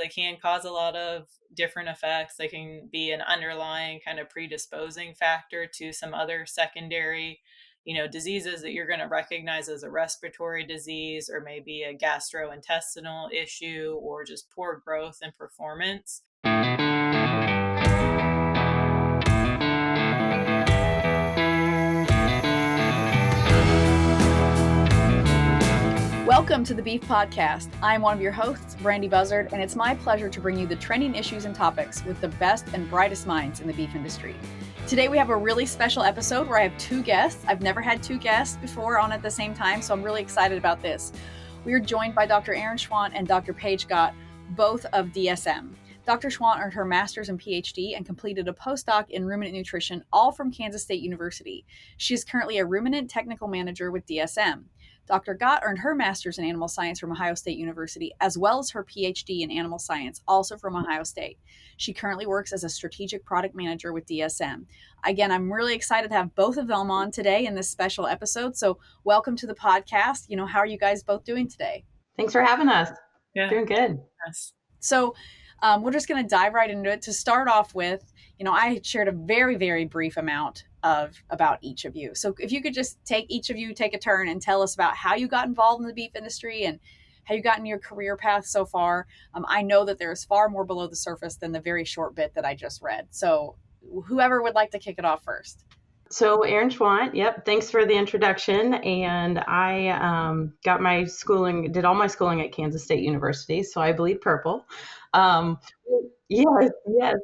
they can cause a lot of different effects. They can be an underlying kind of predisposing factor to some other secondary, diseases that you're going to recognize as a respiratory disease, or maybe a gastrointestinal issue, or just poor growth and performance. Welcome to the Beef Podcast. I'm one of your hosts, Brandy Buzzard, and it's my pleasure to bring you the trending issues and topics with the best and brightest minds in the beef industry. Today we have a really special episode where I have two guests. I've never had two guests before on at the same time, so I'm really excited about this. We are joined by Dr. Erin Schwandt and Dr. Paige Gott, both of DSM. Dr. Schwandt earned her master's and PhD and completed a postdoc in ruminant nutrition, all from Kansas State University. She is currently a ruminant technical manager with DSM. Dr. Gott earned her master's in animal science from Ohio State University, as well as her PhD in animal science, also from Ohio State. She currently works as a strategic product manager with DSM. Again, I'm really excited to have both of them on today in this special episode. So welcome to the podcast. How are you guys both doing today? Thanks for having us. Yeah. Doing good. Yes. So we're just going to dive right into it. To start off with, I shared a very, very brief amount about each of you. So if you could just take a turn and tell us about how you got involved in the beef industry and how you got in your career path so far. I know that there is far more below the surface than the very short bit that I just read. So whoever would like to kick it off first. So Erin Schwandt, yep. Thanks for the introduction. And I got my schooling, did all my schooling at Kansas State University. So I bleed purple. Yes.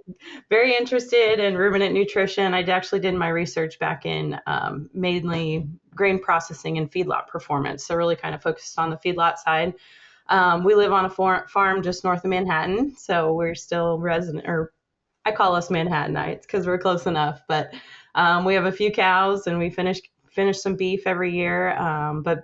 Very interested in ruminant nutrition. I actually did my research back in mainly grain processing and feedlot performance. So really kind of focused on the feedlot side. We live on a farm just north of Manhattan. So we're still resident, or I call us Manhattanites because we're close enough. But we have a few cows and we finish some beef every year. But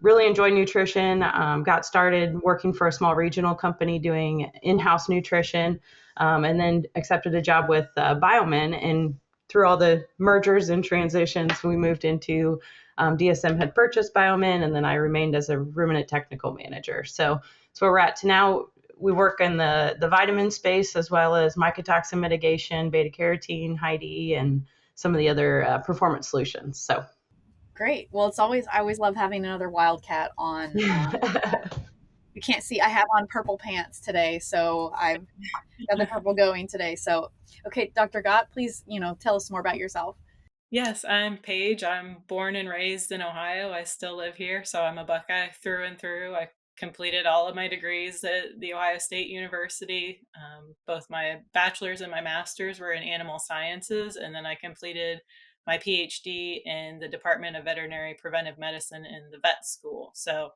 really enjoy nutrition. Got started working for a small regional company doing in-house nutrition, and then accepted a job with Biomin. And through all the mergers and transitions, we moved into DSM had purchased Biomin, and then I remained as a ruminant technical manager. So that's where we're at to now. We work in the vitamin space as well as mycotoxin mitigation, beta-carotene, 𝗽𝗍, and some of the other performance solutions. So. Great. Well, I always love having another wildcat on. You can't see, I have on purple pants today, so I've got the purple going today. So, okay, Dr. Gott, please, tell us more about yourself. Yes, I'm Paige. I'm born and raised in Ohio. I still live here, so I'm a Buckeye through and through. I completed all of my degrees at the Ohio State University. Both my bachelor's and my master's were in animal sciences, and then I completed my PhD in the Department of Veterinary Preventive Medicine in the vet school. So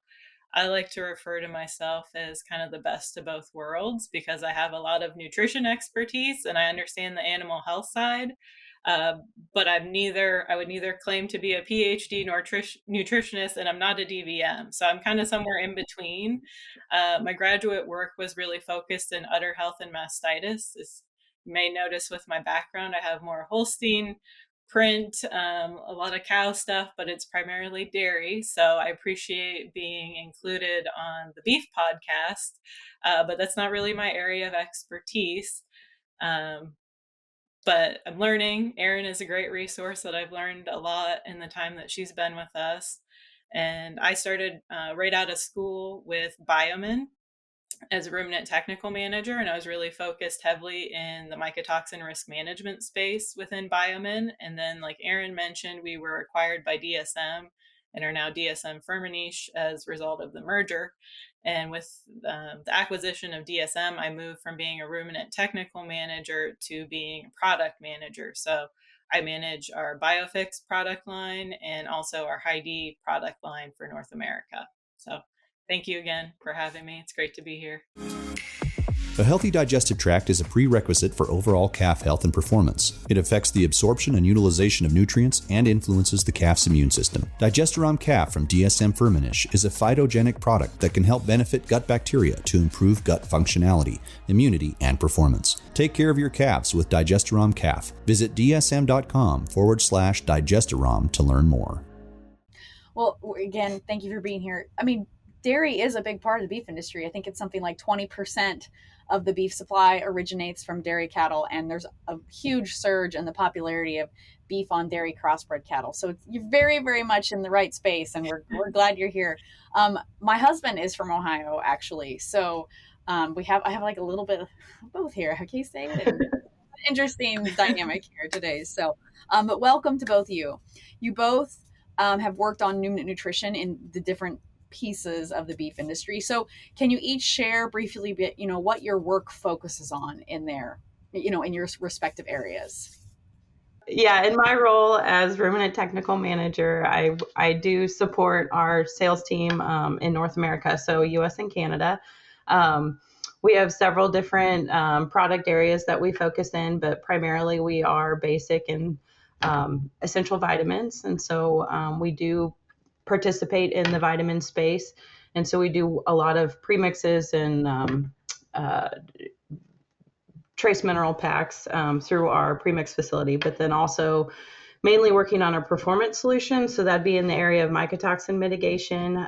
I like to refer to myself as kind of the best of both worlds because I have a lot of nutrition expertise and I understand the animal health side. But I would neither claim to be a PhD nor nutritionist, and I'm not a DVM. So I'm kind of somewhere in between. My graduate work was really focused in udder health and mastitis. As you may notice with my background, I have more Holstein print, a lot of cow stuff, but it's primarily dairy. So I appreciate being included on the beef podcast, but that's not really my area of expertise. But I'm learning. Erin is a great resource that I've learned a lot in the time that she's been with us. And I started right out of school with Biomin as a ruminant technical manager, and I was really focused heavily in the mycotoxin risk management space within Biomin. And then, like Erin mentioned, we were acquired by DSM and are now dsm-firmenich as a result of the merger. And with the acquisition of DSM, I moved from being a ruminant technical manager to being a product manager. So I manage our BioFix product line and also our 𝗽𝗍 product line for North America. So thank you again for having me. It's great to be here. A healthy digestive tract is a prerequisite for overall calf health and performance. It affects the absorption and utilization of nutrients and influences the calf's immune system. 𝗪 calf from dsm-firmenich is a phytogenic product that can help benefit gut bacteria to improve gut functionality, immunity, and performance. Take care of your calves with 𝗪calf. Visit dsm.com/𝗪 to learn more. Well, again, thank you for being here. dairy is a big part of the beef industry. I think it's something like 20% of the beef supply originates from dairy cattle, and there's a huge surge in the popularity of beef on dairy crossbred cattle. So you're very, very much in the right space, and we're glad you're here. My husband is from Ohio, actually, so I have like a little bit of both here. How can you say it? Interesting dynamic here today. So, but welcome to both of you. You both have worked on nutrition in the different pieces of the beef industry. So, can you each share briefly, what your work focuses on in there, in your respective areas? Yeah, in my role as ruminant technical manager, I do support our sales team in North America, so US and Canada. We have several different product areas that we focus in, but primarily we are basic and essential vitamins. And so we do participate in the vitamin space. And so we do a lot of premixes and trace mineral packs through our premix facility, but then also mainly working on our performance solutions. So that'd be in the area of mycotoxin mitigation.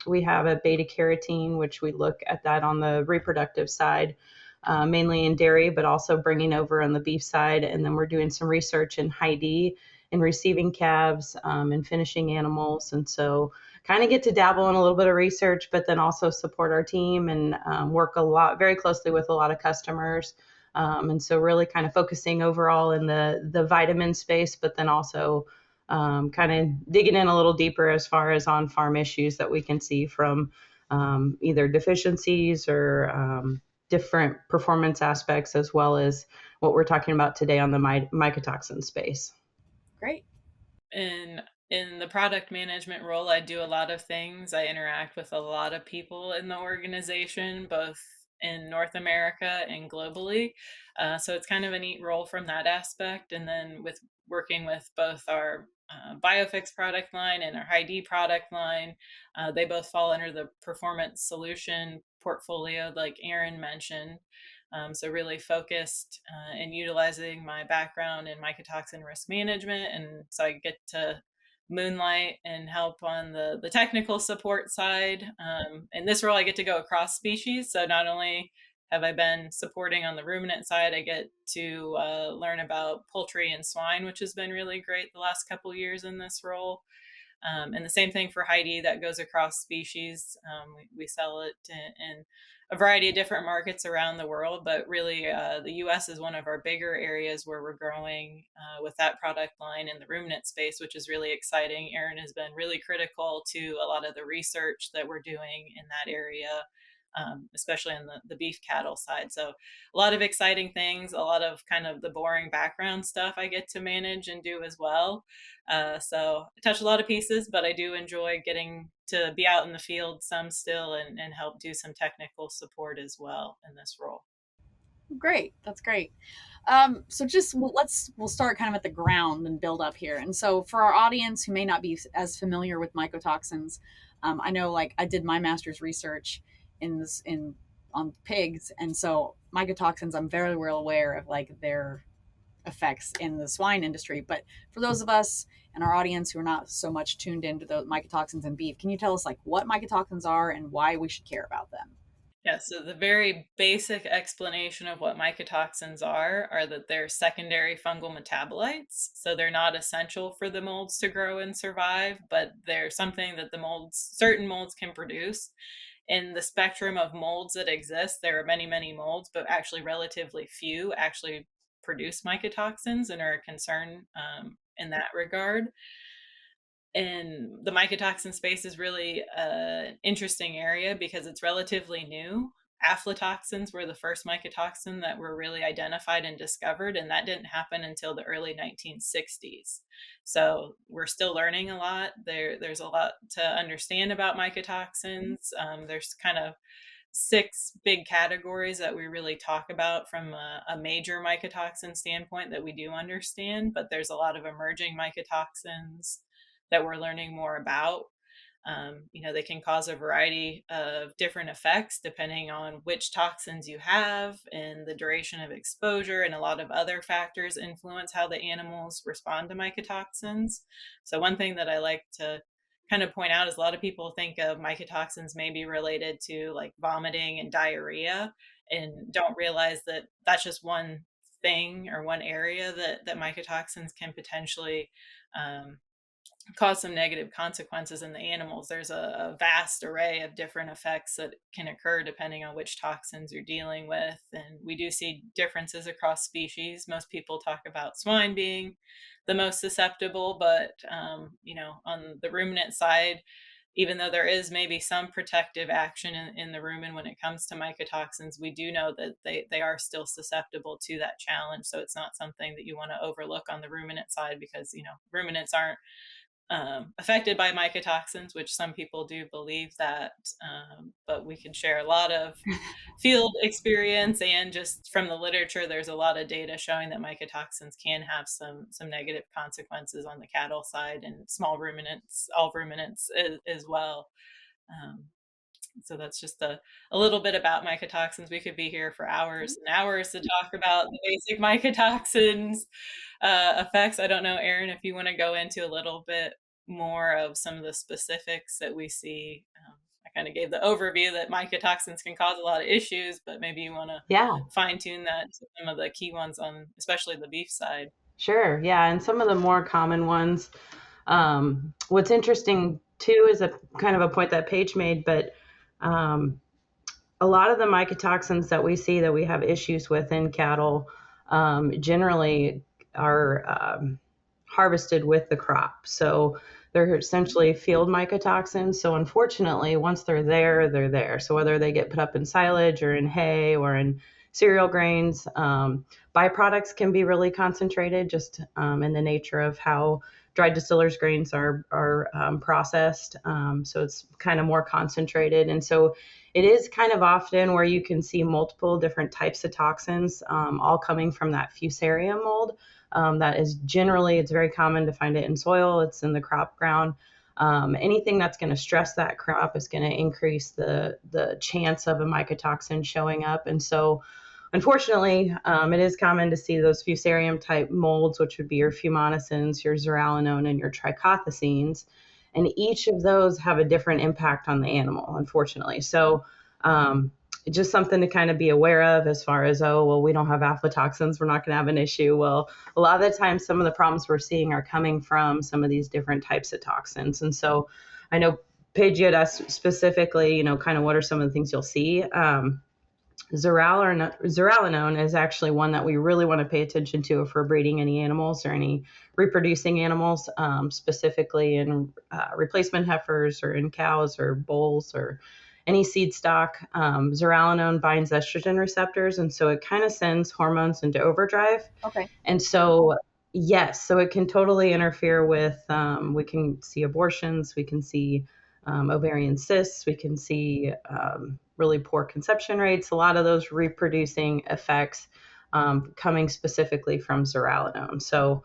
We have a beta-carotene, which we look at that on the reproductive side, mainly in dairy, but also bringing over on the beef side. And then we're doing some research in 𝗺𝗍𝗃 in receiving calves and finishing animals. And so kind of get to dabble in a little bit of research, but then also support our team and work very closely with a lot of customers. And so really kind of focusing overall in the vitamin space, but then also kind of digging in a little deeper as far as on-farm issues that we can see from either deficiencies or different performance aspects, as well as what we're talking about today on the mycotoxin space. Great. In the product management role, I do a lot of things. I interact with a lot of people in the organization, both in North America and globally. So it's kind of a neat role from that aspect. And then with working with both our 𝗽𝗽𝗃𝗃 product line and our 𝗪𝗍𝗃 product line, they both fall under the performance solution portfolio, like Erin mentioned. So really focused in utilizing my background in mycotoxin risk management. And so I get to moonlight and help on the technical support side. In this role, I get to go across species. So not only have I been supporting on the ruminant side, I get to learn about poultry and swine, which has been really great the last couple of years in this role. And the same thing for 𝗪𝗍𝗃, that goes across species. We sell it in a variety of different markets around the world, but really the US is one of our bigger areas where we're growing with that product line in the ruminant space, which is really exciting. Erin has been really critical to a lot of the research that we're doing in that area, especially on the beef cattle side. So a lot of exciting things, a lot of kind of the boring background stuff I get to manage and do as well. So I touch a lot of pieces, but I do enjoy getting to be out in the field some still and help do some technical support as well in this role. Great. That's great. So we'll start kind of at the ground and build up here. And so for our audience who may not be as familiar with mycotoxins, I know like I did my master's research on pigs. And so mycotoxins, I'm very well aware of like their effects in the swine industry. But for those of us in our audience who are not so much tuned into the mycotoxins in beef, can you tell us like what mycotoxins are and why we should care about them? Yeah, so the very basic explanation of what mycotoxins are that they're secondary fungal metabolites. So they're not essential for the molds to grow and survive, but they're something that certain molds can produce. In the spectrum of molds that exist, there are many, many molds, but actually relatively few actually produce mycotoxins and are a concern in that regard. And the mycotoxin space is really an interesting area because it's relatively new. Aflatoxins were the first mycotoxin that were really identified and discovered, and that didn't happen until the early 1960s. So we're still learning a lot. There's a lot to understand about mycotoxins. There's kind of 6 big categories that we really talk about from a major mycotoxin standpoint that we do understand, but there's a lot of emerging mycotoxins that we're learning more about. They can cause a variety of different effects depending on which toxins you have and the duration of exposure, and a lot of other factors influence how the animals respond to mycotoxins. So one thing that I like to kind of point out is a lot of people think of mycotoxins maybe related to like vomiting and diarrhea, and don't realize that that's just one thing or one area that mycotoxins can potentially um, cause some negative consequences in the animals. There's a vast array of different effects that can occur depending on which toxins you're dealing with. And we do see differences across species. Most people talk about swine being the most susceptible, but on the ruminant side, even though there is maybe some protective action in the rumen when it comes to mycotoxins, we do know that they are still susceptible to that challenge. So it's not something that you want to overlook on the ruminant side, because ruminants aren't affected by mycotoxins, which some people do believe that, but we can share a lot of field experience, and just from the literature, there's a lot of data showing that mycotoxins can have some negative consequences on the cattle side and small ruminants, all ruminants as well. Um, so that's just a little bit about mycotoxins. We could be here for hours and hours to talk about the basic mycotoxins effects. I don't know, Erin, if you want to go into a little bit more of some of the specifics that we see. I kind of gave the overview that mycotoxins can cause a lot of issues, but maybe you want to Yeah, fine tune that to some of the key ones on especially the beef side. sure. Yeah, and some of the more common ones. What's interesting too is a kind of a point that Paige made, but um, a lot of the mycotoxins that we see that we have issues with in cattle generally are harvested with the crop. So they're essentially field mycotoxins. So unfortunately, once they're there, they're there. So whether they get put up in silage or in hay or in cereal grains, byproducts can be really concentrated just in the nature of how dried distillers grains are processed. So it's kind of more concentrated. And so it is kind of often where you can see multiple different types of toxins, all coming from that Fusarium mold. That is generally, it's very common to find it in soil. It's in the crop ground. Anything that's going to stress that crop is going to increase the chance of a mycotoxin showing up. And so unfortunately, it is common to see those Fusarium type molds, which would be your fumonisin, your zearalenone, and your trichothecenes. And each of those have a different impact on the animal, unfortunately. So just something to kind of be aware of as far as, oh, well, we don't have aflatoxins, we're not going to have an issue. Well, a lot of the time, some of the problems we're seeing are coming from some of these different types of toxins. And so I know Paige had asked specifically, kind of what are some of the things you'll see. Zearalenone is actually one that we really want to pay attention to if we're breeding any animals or any reproducing animals, specifically in replacement heifers or in cows or bulls or any seed stock. Zearalenone binds estrogen receptors, and so it kind of sends hormones into overdrive. Okay. And so, yes, so it can totally interfere with, we can see abortions, we can see ovarian cysts, we can see really poor conception rates, a lot of those reproducing effects coming specifically from zearalenone. So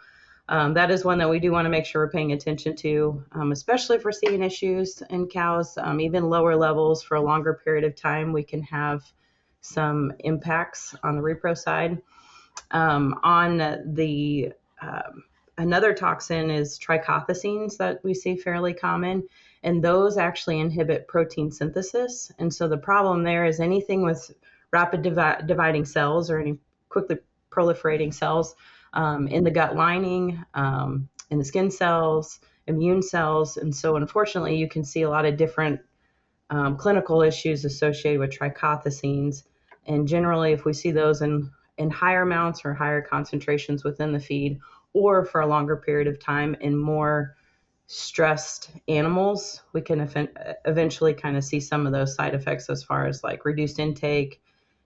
that is one that we do want to make sure we're paying attention to, especially if we're seeing issues in cows. Even lower levels for a longer period of time, we can have some impacts on the repro side. On the another toxin is trichothecenes that we see fairly common, and those actually inhibit protein synthesis. And so the problem there is anything with rapid dividing cells or any quickly proliferating cells in the gut lining, in the skin cells, immune cells. And so unfortunately, you can see a lot of different clinical issues associated with trichothecenes. And generally, if we see those in higher amounts or higher concentrations within the feed, or for a longer period of time in more stressed animals, we can eventually kind of see some of those side effects as far as like reduced intake,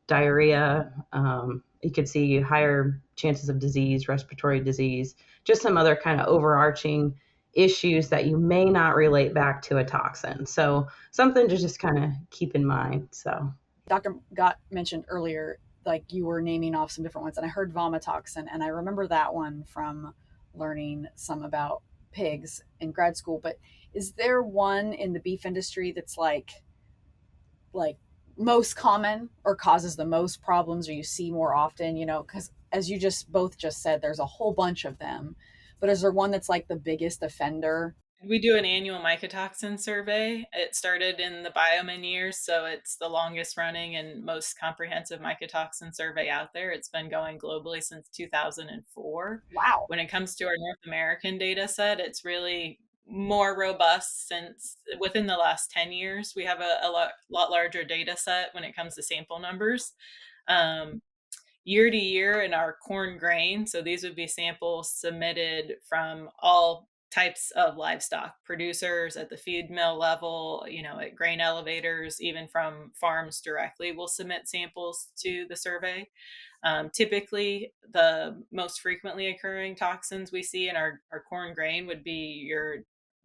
diarrhea. You could see higher chances of disease, respiratory disease, just some other kind of overarching issues that you may not relate back to a toxin. So something to just kind of keep in mind. So Dr. Gott mentioned earlier, like you were naming off some different ones, and I heard vomitoxin, and I remember that one from learning some about pigs in grad school. But is there one in the beef industry that's like most common or causes the most problems, or you see more often? Because as you both just said, there's a whole bunch of them, but is there one that's like the biggest offender? We do an annual mycotoxin survey. It started in the Biomin years, so it's the longest running and most comprehensive mycotoxin survey out there. It's been going globally since 2004. Wow. When it comes to our North American data set, it's really more robust since within the last 10 years. We have a lot larger data set when it comes to sample numbers. Year to year in our corn grain, so these would be samples submitted from all types of livestock producers at the feed mill level, at grain elevators, even from farms directly, will submit samples to the survey. Typically, the most frequently occurring toxins we see in our corn grain would be your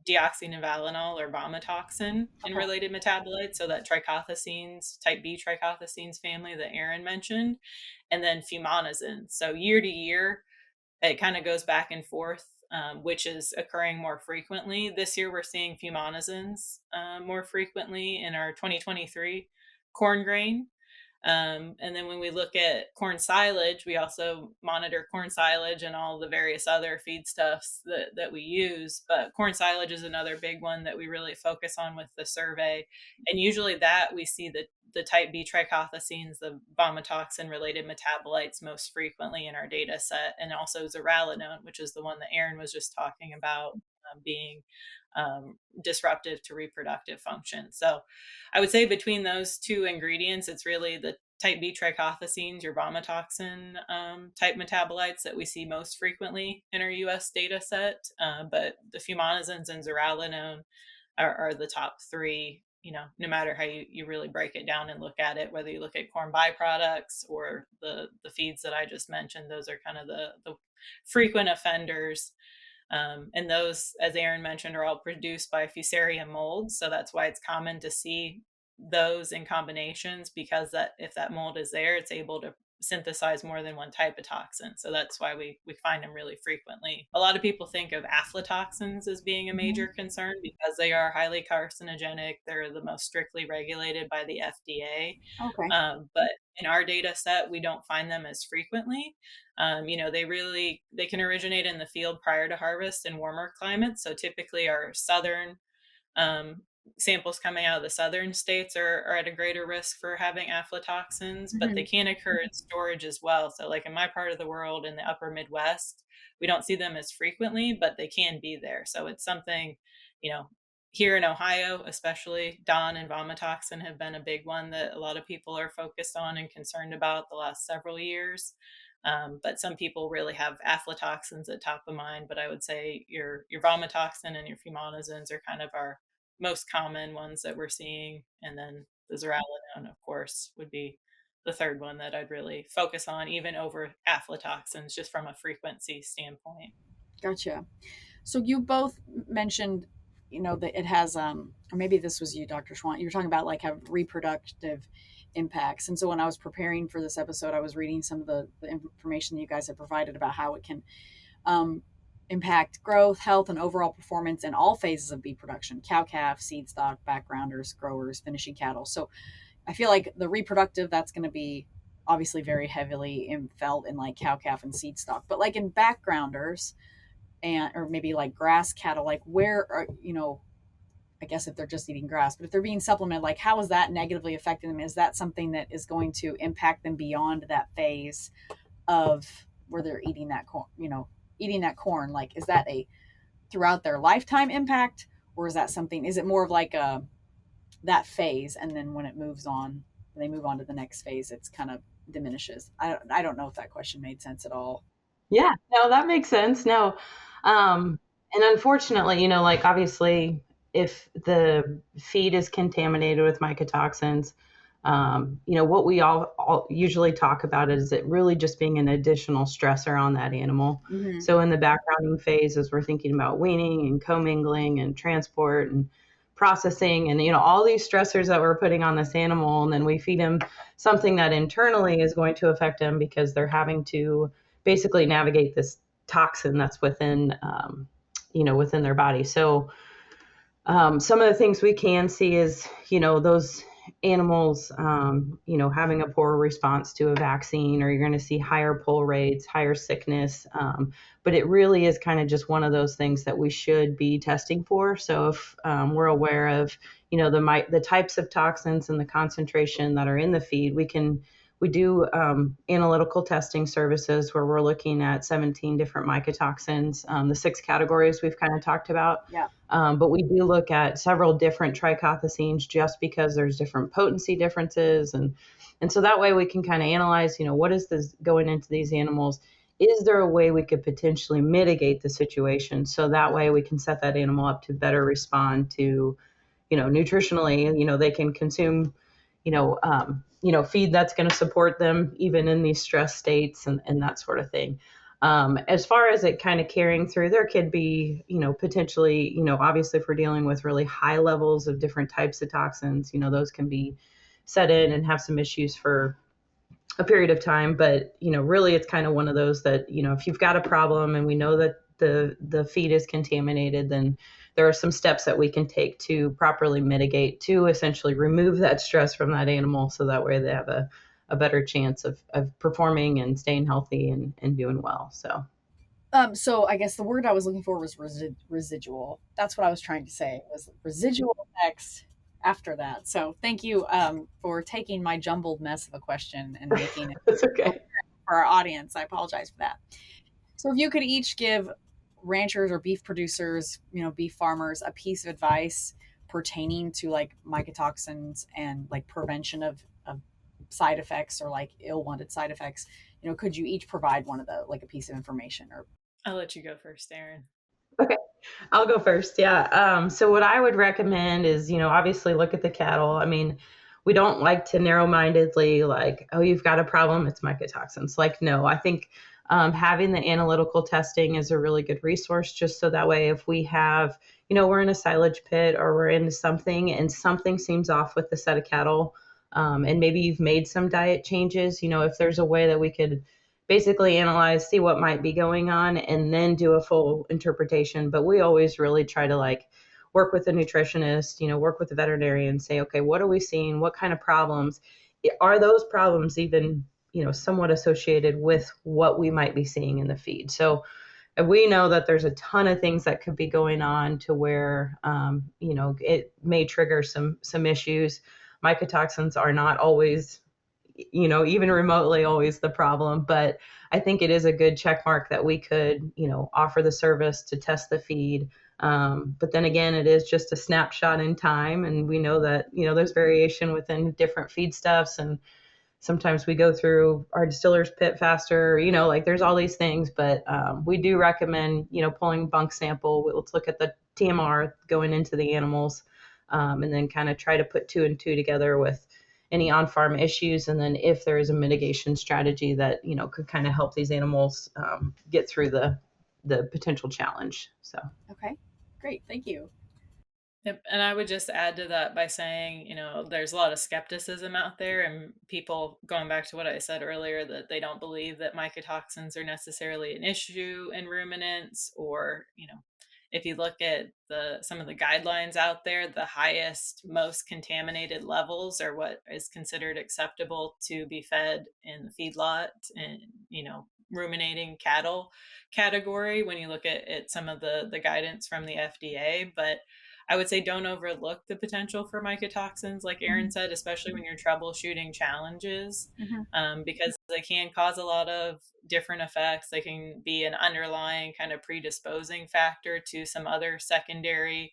𝗬𝗎𝗄 or vomitoxin and Okay. related metabolites, so that trichothecenes, type B trichothecenes family that Erin mentioned, and then fumonisin. So year to year, it kind of goes back and forth, which is occurring more frequently. This year, we're seeing fumonisins more frequently in our 2023 corn grain. And then when we look at corn silage, we also monitor corn silage and all the various other feedstuffs that we use. But corn silage is another big one that we really focus on with the survey. And usually that we see the type B trichothecenes, the vomitoxin related metabolites most frequently in our data set, and also 𝗟𝗪𝗀, which is the one that Erin was just talking about, being disruptive to reproductive function. So I would say between those two ingredients, it's really the type B trichothecenes, your vomitoxin type metabolites that we see most frequently in our US data set. But the fumonisins and 𝗟𝗪𝗀 are the top three, no matter how you really break it down and look at it, whether you look at corn byproducts or the feeds that I just mentioned, those are kind of the frequent offenders. And those, as Erin mentioned, are all produced by Fusarium mold. So that's why it's common to see those in combinations, because that if that mold is there, it's able to synthesize more than one type of toxin. So that's why we find them really frequently. A lot of people think of aflatoxins as being a major concern because they are highly carcinogenic. They're the most strictly regulated by the FDA. Okay. But in our data set, we don't find them as frequently. They can originate in the field prior to harvest in warmer climates. So typically our southern samples coming out of the southern states are at a greater risk for having aflatoxins, but they can occur in storage as well. So like in my part of the world, in the upper Midwest, we don't see them as frequently, but they can be there. So it's something, here in Ohio, especially DON and vomitoxin have been a big one that a lot of people are focused on and concerned about the last several years. But some people really have aflatoxins at top of mind. But I would say your vomitoxin and your fumonisins are kind of our most common ones that we're seeing. And then the 𝗟𝗪𝗀, of course, would be the third one that I'd really focus on, even over aflatoxins, just from a frequency standpoint. Gotcha. So you both mentioned, that it has, or maybe this was you, Dr. Schwandt, you were talking about like have reproductive impacts. And so when I was preparing for this episode, I was reading some of the information that you guys have provided about how it can impact growth, health, and overall performance in all phases of beef production: cow, calf, seed stock, backgrounders, growers, finishing cattle. So I feel like the reproductive, that's going to be obviously very heavily felt in like cow, calf, and seed stock. But like in backgrounders, or maybe like grass cattle, like where are, I guess if they're just eating grass, but if they're being supplemented, like how is that negatively affecting them? Is that something that is going to impact them beyond that phase of where they're eating that corn, like is that a throughout their lifetime impact, or is it more of like that phase, and then when they move on to the next phase, it's kind of diminishes? I don't know if that question made sense at all. Yeah, no, that makes sense. No. And unfortunately, like obviously if the feed is contaminated with mycotoxins, what we all usually talk about is it really just being an additional stressor on that animal. Mm-hmm. So in the backgrounding phase, as we're thinking about weaning and commingling and transport and processing and, all these stressors that we're putting on this animal, and then we feed them something that internally is going to affect them because they're having to basically navigate this toxin that's within their body. So some of the things we can see is, those animals, having a poor response to a vaccine, or you're going to see higher pull rates, higher sickness. But it really is kind of just one of those things that we should be testing for. So if we're aware of, the types of toxins and the concentration that are in the feed, we do analytical testing services where we're looking at 17 different mycotoxins, the 6 categories we've kind of talked about. Yeah. But we do look at several different trichothecenes just because there's different potency differences. And so that way we can kind of analyze, what is this going into these animals? Is there a way we could potentially mitigate the situation? So that way we can set that animal up to better respond to, nutritionally, they can consume, feed that's going to support them even in these stress states and that sort of thing. As far as it kind of carrying through, there could be, potentially, obviously if we're dealing with really high levels of different types of toxins, those can be set in and have some issues for a period of time. But, really it's kind of one of those that, if you've got a problem and we know that the feed is contaminated, then there are some steps that we can take to properly mitigate, to essentially remove that stress from that animal so that way they have a better chance of performing and staying healthy and doing well. So I guess the word I was looking for was residual. That's what I was trying to say, was residual effects after that. So thank you for taking my jumbled mess of a question and making it That's okay. for our audience. I apologize for that. So if you could each give ranchers or beef producers, beef farmers, a piece of advice pertaining to like mycotoxins and like prevention of side effects or like ill-wanted side effects, could you each provide one of the, like a piece of information? Or I'll let you go first, Erin. Okay, I'll go first. Yeah. So what I would recommend is, obviously look at the cattle. I mean, we don't like to narrow-mindedly like, oh, you've got a problem, it's mycotoxins. Like, no, I think having the analytical testing is a really good resource, just so that way if we have, we're in a silage pit or we're into something and something seems off with the set of cattle, and maybe you've made some diet changes, if there's a way that we could basically analyze, see what might be going on, and then do a full interpretation. But we always really try to like work with the nutritionist, work with the veterinarian, say, okay, what are we seeing? What kind of problems? Are those problems even, somewhat associated with what we might be seeing in the feed? So we know that there's a ton of things that could be going on to where, it may trigger some issues. Mycotoxins are not always, even remotely always the problem, but I think it is a good check mark that we could, offer the service to test the feed. But then again, it is just a snapshot in time. And we know that, there's variation within different feedstuffs. And sometimes we go through our distiller's pit faster, like there's all these things, but we do recommend, pulling bunk sample. Let's look at the TMR going into the animals, and then kind of try to put 2 and 2 together with any on-farm issues. And then if there is a mitigation strategy that, could kind of help these animals get through the potential challenge. So. Okay, great. Thank you. Yep. And I would just add to that by saying, there's a lot of skepticism out there and people, going back to what I said earlier, that they don't believe that mycotoxins are necessarily an issue in ruminants, or, if you look at some of the guidelines out there, the highest, most contaminated levels are what is considered acceptable to be fed in the feedlot and, ruminating cattle category when you look at some of the guidance from the FDA. But I would say don't overlook the potential for mycotoxins, like Erin said, especially when you're troubleshooting challenges, because they can cause a lot of different effects. They can be an underlying kind of predisposing factor to some other secondary,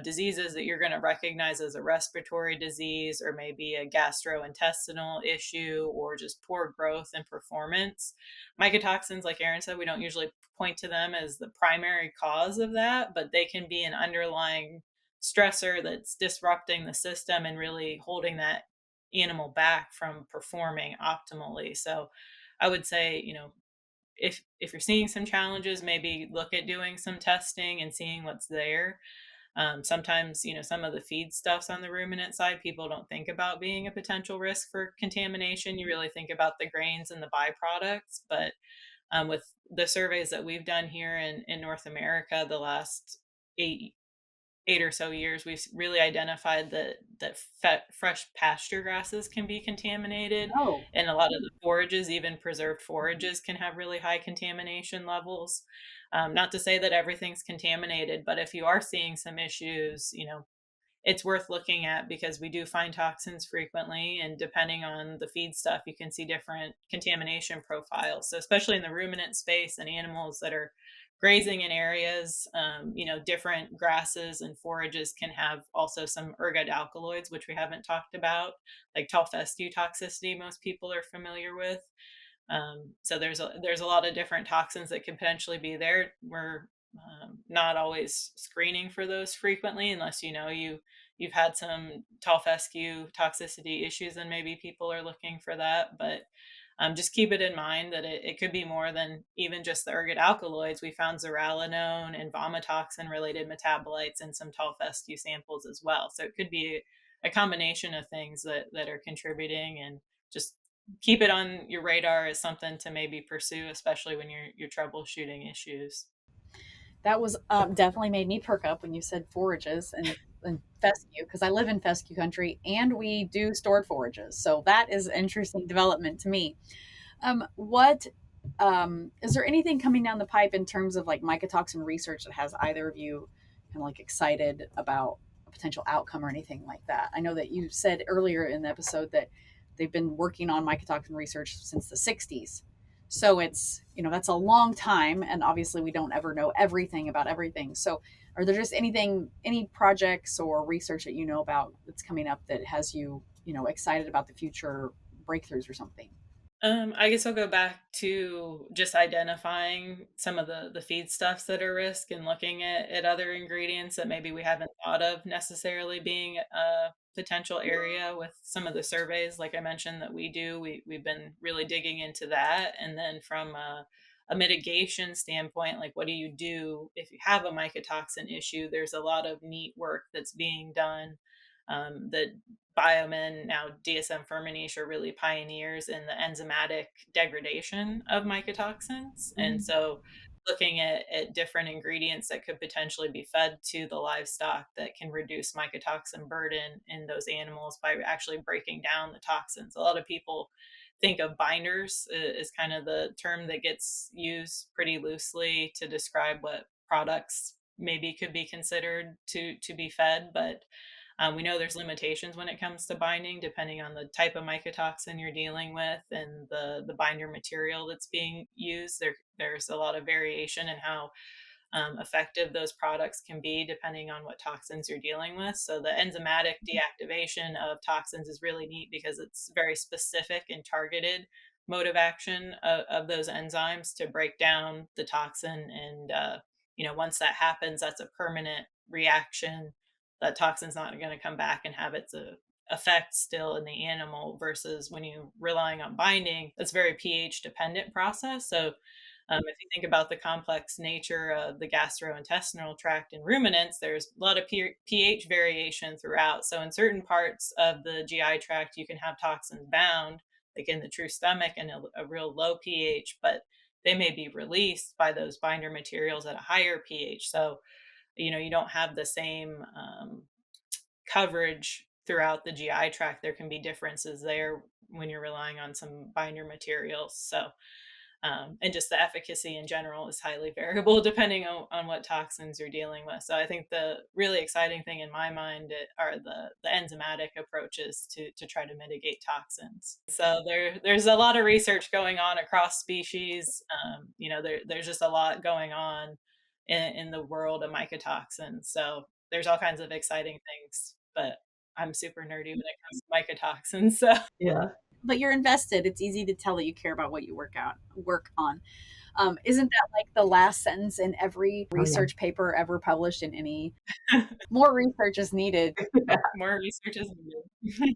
diseases that you're going to recognize as a respiratory disease, or maybe a gastrointestinal issue, or just poor growth and performance. Mycotoxins, like Erin said, we don't usually point to them as the primary cause of that, but they can be an underlying stressor that's disrupting the system and really holding that animal back from performing optimally. So I would say, if you're seeing some challenges, maybe look at doing some testing and seeing what's there. Sometimes, some of the feed stuffs on the ruminant side, people don't think about being a potential risk for contamination. You really think about the grains and the byproducts. But with the surveys that we've done here in North America the last 8 or so years, we've really identified that fresh pasture grasses can be contaminated, Oh, and a lot of the forages, even preserved forages, can have really high contamination levels. Not to say that everything's contaminated, but if you are seeing some issues, it's worth looking at, because we do find toxins frequently, and depending on the feed stuff, you can see different contamination profiles. So especially in the ruminant space and animals that are grazing in areas, different grasses and forages can have also some 𝗟𝗏𝗃 which we haven't talked about, like 𝗨𝗪𝘀𝘀 toxicity most people are familiar with. So there's a lot of different toxins that could potentially be there. We're not always screening for those frequently, unless you've had some 𝗨𝗪𝘀𝘀 toxicity issues, and maybe people are looking for that. But just keep it in mind that it could be more than even just the 𝗟𝗏𝗃. We found zearalenone and vomitoxin related metabolites in some 𝗨𝗪𝘀𝘀 samples as well. So it could be a combination of things that are contributing, and just keep it on your radar as something to maybe pursue, especially when you're troubleshooting issues. that was definitely made me perk up when you said forages and fescue, because I live in fescue country and we do stored forages. So that is an interesting development to me. What is there anything coming down the pipe in terms of like mycotoxin research that has either of you kind of like excited about a potential outcome or anything like that? I know that you said earlier in the episode that they've been working on mycotoxin research since the 60s. So it's, that's a long time. And obviously we don't ever know everything about everything. So are there just any projects or research that you know about that's coming up that has you, excited about the future breakthroughs or something? I guess I'll go back to just identifying some of the feedstuffs that are risk, and looking at other ingredients that maybe we haven't thought of necessarily being a potential area with some of the surveys, like I mentioned, that we do. We've been really digging into that. And then from a mitigation standpoint, like what do you do if you have a mycotoxin issue? There's a lot of neat work that's being done, that biomen, now dsm-firmenich, are really pioneers in the enzymatic degradation of mycotoxins. And so looking at different ingredients that could potentially be fed to the livestock that can reduce mycotoxin burden in those animals by actually breaking down the toxins. A lot of people think of binders as kind of the term that gets used pretty loosely to describe what products maybe could be considered to be fed, but we know there's limitations when it comes to binding, depending on the type of mycotoxin you're dealing with and the binder material that's being used. There's a lot of variation in how effective those products can be, depending on what toxins you're dealing with. So the enzymatic deactivation of toxins is really neat, because it's very specific and targeted mode of action of those enzymes to break down the toxin. And once that happens, that's a permanent reaction. That toxin's not going to come back and have its effect still in the animal, versus when you're relying on binding, that's a very pH dependent process. So if you think about the complex nature of the gastrointestinal tract in ruminants, there's a lot of pH variation throughout. So in certain parts of the GI tract, you can have toxins bound, like in the true stomach, and a real low pH, but they may be released by those binder materials at a higher pH. So you don't have the same coverage throughout the GI tract. There can be differences there when you're relying on some binder materials. So, and just the efficacy in general is highly variable depending on what toxins you're dealing with. So I think the really exciting thing in my mind are the enzymatic approaches to try to mitigate toxins. So there's a lot of research going on across species. There's just a lot going on in the world of mycotoxins. So there's all kinds of exciting things, but I'm super nerdy when it comes to mycotoxins. So Yeah. But you're invested. It's easy to tell that you care about what you work on. Isn't that like the last sentence in every research paper ever published in any? More research is needed. more research is needed.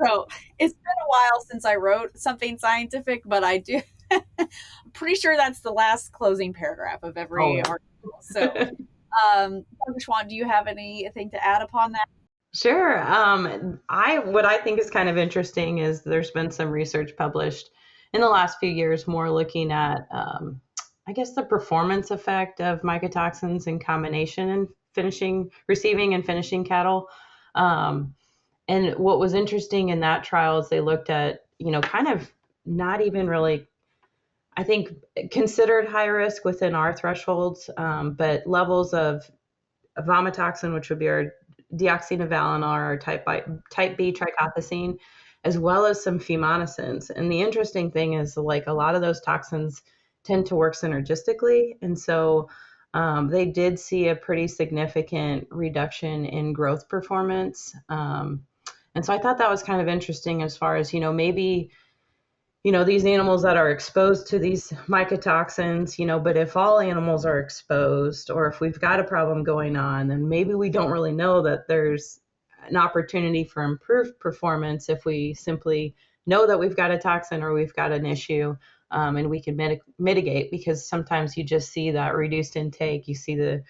So it's been a while since I wrote something scientific, but I do. I'm pretty sure that's the last closing paragraph of every article. So, Dr. Schwandt, do you have anything to add upon that? Sure. What I think is kind of interesting is there's been some research published in the last few years, more looking at, I guess, the performance effect of mycotoxins in combination receiving and finishing cattle. And what was interesting in that trial is they looked at, kind of not even really, I think, considered high risk within our thresholds, but levels of vomitoxin, which would be our 𝗬𝗏𝗃𝗃𝗃𝗃 or type B trichothecene, as well as some fumonisin. And the interesting thing is, like, a lot of those toxins tend to work synergistically. And so they did see a pretty significant reduction in growth performance. And so I thought that was kind of interesting as far as, maybe, these animals that are exposed to these mycotoxins, but if all animals are exposed, or if we've got a problem going on, then maybe we don't really know that there's an opportunity for improved performance if we simply know that we've got a toxin or we've got an issue, and we can mitigate, because sometimes you just see that reduced intake, you see the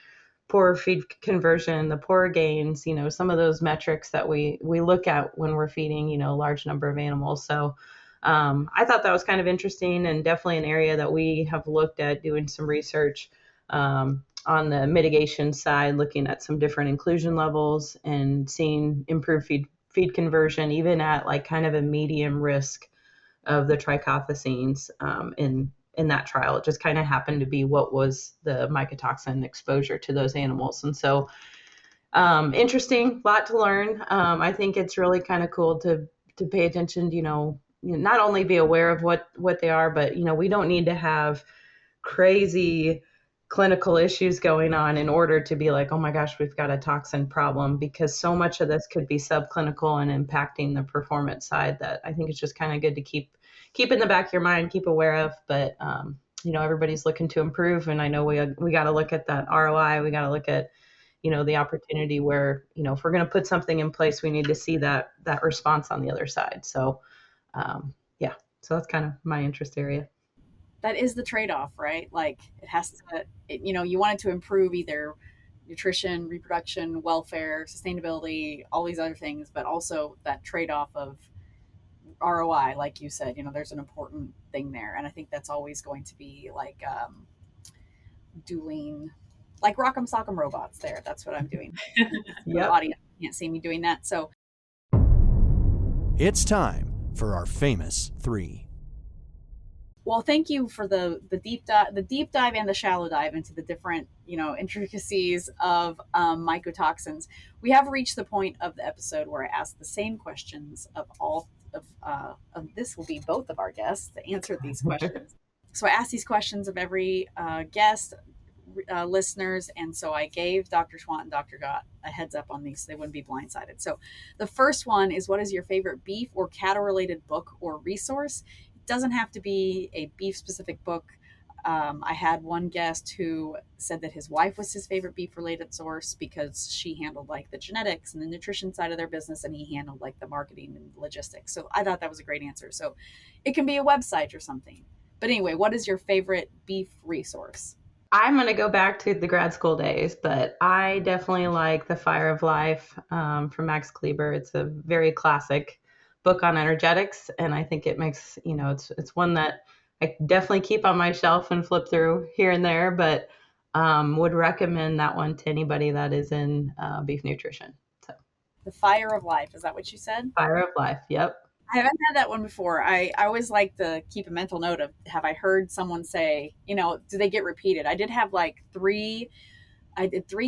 poor feed conversion, the poor gains, some of those metrics that we look at when we're feeding, a large number of animals. So I thought that was kind of interesting, and definitely an area that we have looked at doing some research on the mitigation side, looking at some different inclusion levels and seeing improved feed conversion, even at like kind of a medium risk of the trichothecenes in that trial. It just kind of happened to be what was the mycotoxin exposure to those animals. And so interesting, lot to learn. I think it's really kind of cool to pay attention, not only be aware of what they are, but, we don't need to have crazy clinical issues going on in order to be like, oh my gosh, we've got a toxin problem, because so much of this could be subclinical and impacting the performance side, that I think it's just kind of good to keep in the back of your mind, keep aware of. But, everybody's looking to improve. And I know we got to look at that ROI. We got to look at, the opportunity where, if we're going to put something in place, we need to see that response on the other side. So, so that's kind of my interest area. That is the trade-off, right? Like, it has to, you want it to improve either nutrition, reproduction, welfare, sustainability, all these other things, but also that trade-off of ROI, like you said, there's an important thing there. And I think that's always going to be like dueling, like Rock'em Sock'em robots there. That's what I'm doing. Yep. The audience can't see me doing that. So it's time for our famous three. Well, thank you for the deep dive and the shallow dive into the different, intricacies of mycotoxins. We have reached the point of the episode where I ask the same questions of all of this will be both of our guests to answer these questions. So I asked these questions of every guest, listeners, and so I gave Dr. Schwandt and Dr. Gott a heads up on these so they wouldn't be blindsided. So the first one is, what is your favorite beef or cattle related book or resource? Doesn't have to be a beef specific book. I had one guest who said that his wife was his favorite beef related source because she handled like the genetics and the nutrition side of their business, and he handled like the marketing and logistics. So I thought that was a great answer. So it can be a website or something. But anyway, what is your favorite beef resource? I'm going to go back to the grad school days, but I definitely like The Fire of Life from Max Kleber. It's a very classic book on energetics, and I think it makes, it's one that I definitely keep on my shelf and flip through here and there, but would recommend that one to anybody that is in beef nutrition. So, The Fire of Life, is that what you said? Fire of Life, yep. I haven't had that one before. I always like to keep a mental note of, have I heard someone say, do they get repeated? I did three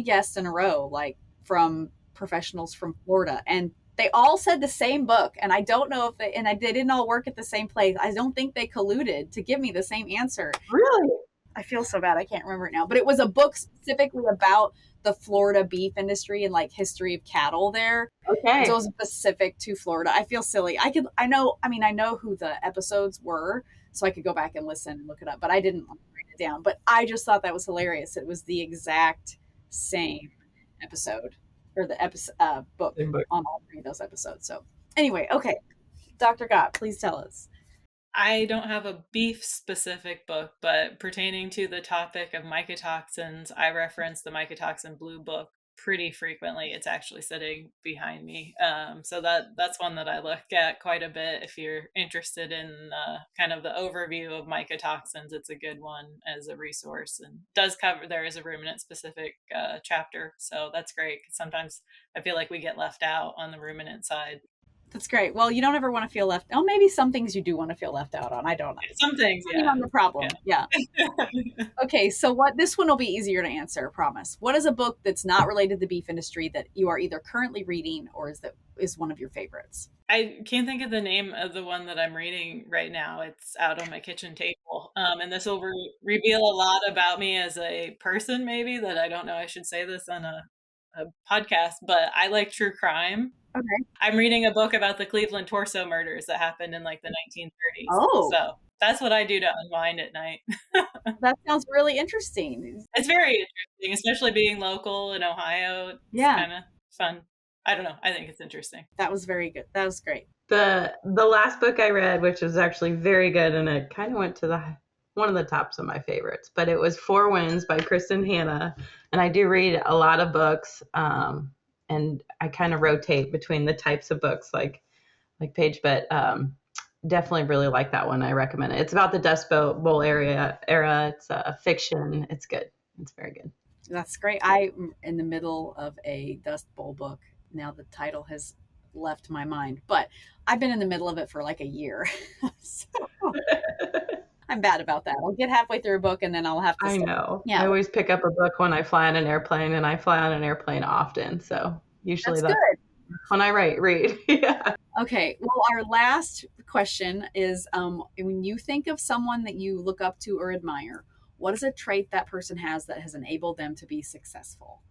guests in a row, like from professionals from Florida, and they all said the same book. And I don't know if they didn't all work at the same place. I don't think they colluded to give me the same answer. Really? I feel so bad. I can't remember it now, but it was a book specifically about the Florida beef industry and like history of cattle there. Okay. So it was specific to Florida. I feel silly. I know who the episodes were, so I could go back and listen and look it up, but I didn't want to write it down. But I just thought that was hilarious. It was the exact same episode, or the book on all three of those episodes. So anyway, okay. Dr. Gott, please tell us. I don't have a beef specific book, but pertaining to the topic of mycotoxins, I reference the Mycotoxin Blue book pretty frequently. It's actually sitting behind me. So that's one that I look at quite a bit. If you're interested in kind of the overview of mycotoxins, it's a good one as a resource, and does cover, there is a ruminant specific chapter. So that's great, because sometimes I feel like we get left out on the ruminant side. That's great. Well, you don't ever want to feel left. Oh, maybe some things you do want to feel left out on. I don't know. Some things, Depending yeah. on the problem. Yeah. Okay, so this one will be easier to answer, I promise. What is a book that's not related to the beef industry that you are either currently reading or is one of your favorites? I can't think of the name of the one that I'm reading right now. It's out on my kitchen table. And this will reveal a lot about me as a person, maybe, that I don't know I should say this on a podcast, but I like true crime. Okay. I'm reading a book about the Cleveland torso murders that happened in like the 1930s. Oh. So that's what I do to unwind at night. That sounds really interesting. It's very interesting, especially being local in Ohio. It's kind of fun. I don't know. I think it's interesting. That was very good. That was great. The last book I read, which was actually very good, and it kind of went to one of the tops of my favorites, but it was Four Winds by Kristen Hanna. And I do read a lot of books, and I kind of rotate between the types of books like Paige, but definitely really like that one. I recommend it. It's about the Dust Bowl era. It's a fiction. It's good. It's very good. That's great. I'm in the middle of a Dust Bowl book. Now the title has left my mind, but I've been in the middle of it for like a year. So I'm bad about that. I'll get halfway through a book and then I'll have to I know. Yeah. I always pick up a book when I fly on an airplane, and I fly on an airplane often. So usually that's good. When I read. Yeah. Okay. Well, our last question is, when you think of someone that you look up to or admire, what is a trait that person has that has enabled them to be successful?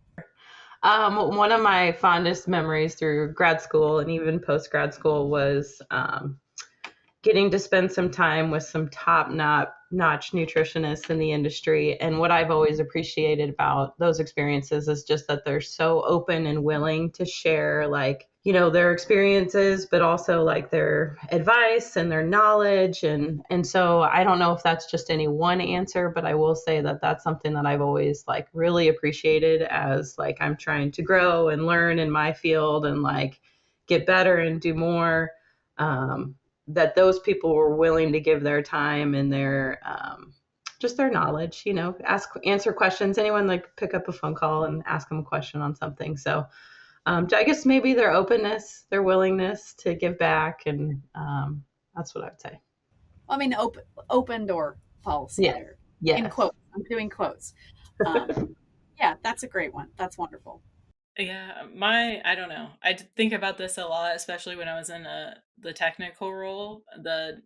One of my fondest memories through grad school and even post-grad school was getting to spend some time with some top-notch nutritionists in the industry. And what I've always appreciated about those experiences is just that they're so open and willing to share, like, you know, their experiences, but also like their advice and their knowledge. And so I don't know if that's just any one answer, but I will say that that's something that I've always like really appreciated as like I'm trying to grow and learn in my field and like get better and do more. That those people were willing to give their time and their just their knowledge, you know, answer questions. Anyone like pick up a phone call and ask them a question on something. So I guess maybe their openness, their willingness to give back, and that's what I would say. I mean, open door policy. Yeah. There. Yeah. In quotes. I'm doing quotes. Yeah, that's a great one. That's wonderful. Yeah, I don't know. I think about this a lot, especially when I was in the technical role. The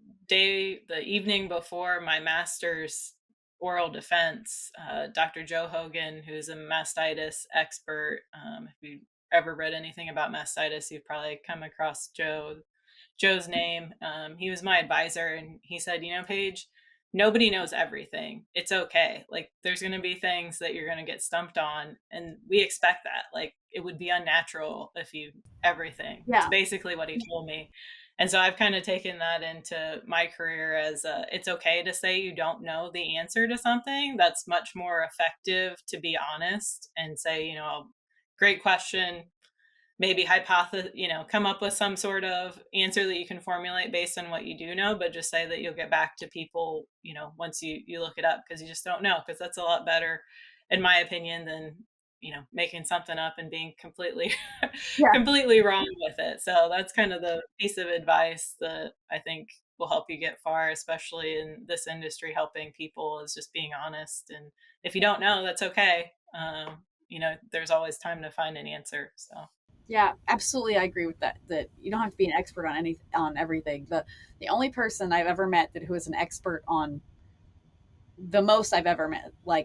evening before my master's oral defense, Dr. Joe Hogan, who's a mastitis expert. If you ever read anything about mastitis, you've probably come across Joe's name. He was my advisor, and he said, you know, Paige, nobody knows everything. It's okay. Like, there's going to be things that you're going to get stumped on, and we expect that. Like, it would be unnatural if you everything. Yeah. It's basically what he told me. And so I've kind of taken that into my career as it's okay to say you don't know the answer to something. That's much more effective to be honest and say, you know, great question, maybe come up with some sort of answer that you can formulate based on what you do know, but just say that you'll get back to people, you know, once you look it up, because you just don't know, because that's a lot better, in my opinion, than, you know, making something up and being completely wrong with it. So that's kind of the piece of advice that I think will help you get far, especially in this industry, helping people, is just being honest. And if you don't know, that's okay. You know, there's always time to find an answer. So yeah, absolutely. I agree with that. That you don't have to be an expert on everything. The only person I've ever met who is an expert on the most I've ever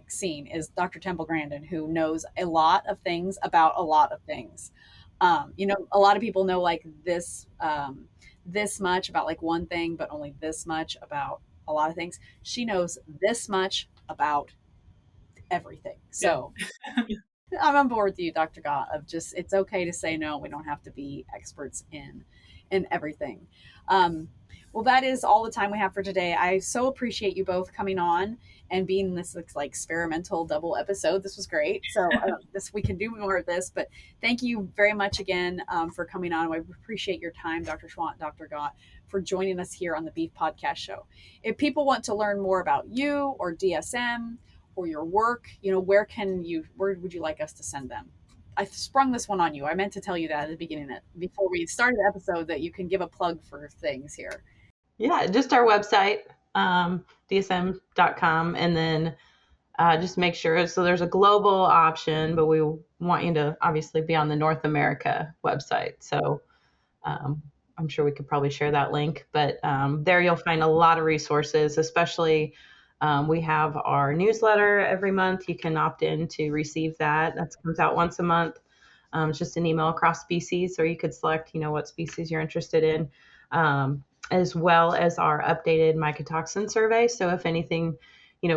seen is Dr. Temple Grandin, who knows a lot of things about a lot of things. You know, a lot of people know like this much about like one thing, but only this much about a lot of things. She knows this much about everything. So I'm on board with you, Dr. Gott, of just, it's okay to say no. We don't have to be experts in everything. Well, that is all the time we have for today. I so appreciate you both coming on and being this like experimental double episode. This was great. So we can do more of this, but thank you very much again for coming on. I appreciate your time, Dr. Schwandt, Dr. Gott, for joining us here on the Beef Podcast Show. If people want to learn more about you or DSM or your work, where would you like us to send them? I sprung this one on you. I meant to tell you that at the beginning, before we started the episode, that you can give a plug for things here. Yeah, just our website, dsm.com, and then just make sure. So there's a global option, but we want you to obviously be on the North America website. So I'm sure we could probably share that link, but there you'll find a lot of resources, especially we have our newsletter every month. You can opt in to receive that. That comes out once a month. It's just an email across species, or you could select, what species you're interested in, as well as our updated mycotoxin survey. So if anything,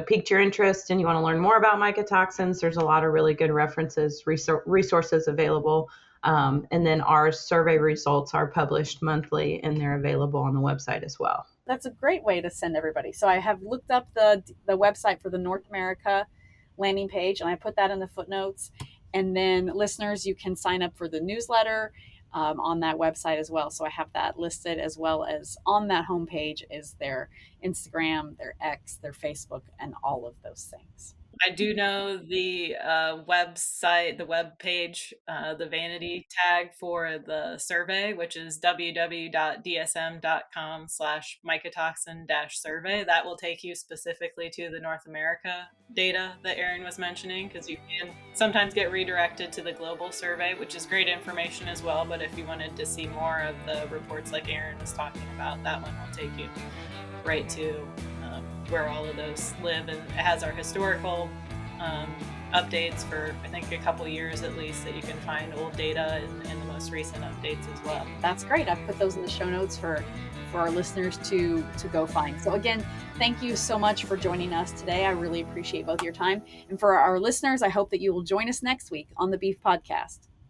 piqued your interest and you want to learn more about mycotoxins, there's a lot of really good references, resources available. And then our survey results are published monthly, and they're available on the website as well. That's a great way to send everybody. So I have looked up the website for the North America landing page, and I put that in the footnotes. And then listeners, you can sign up for the newsletter on that website as well. So I have that listed, as well as on that homepage is their Instagram, their X, their Facebook, and all of those things. I do know the website, the web page, the vanity tag for the survey, which is www.dsm.com/mycotoxin-survey. That will take you specifically to the North America data that Erin was mentioning, because you can sometimes get redirected to the global survey, which is great information as well. But if you wanted to see more of the reports like Erin was talking about, that one will take you right to where all of those live, and it has our historical updates for I think a couple years at least, that you can find old data and the most recent updates as well. That's great. I've put those in the show notes for our listeners to go find. So again, thank you so much for joining us today. I really appreciate both your time. And for our listeners, I hope that you will join us next week on the Beef Podcast.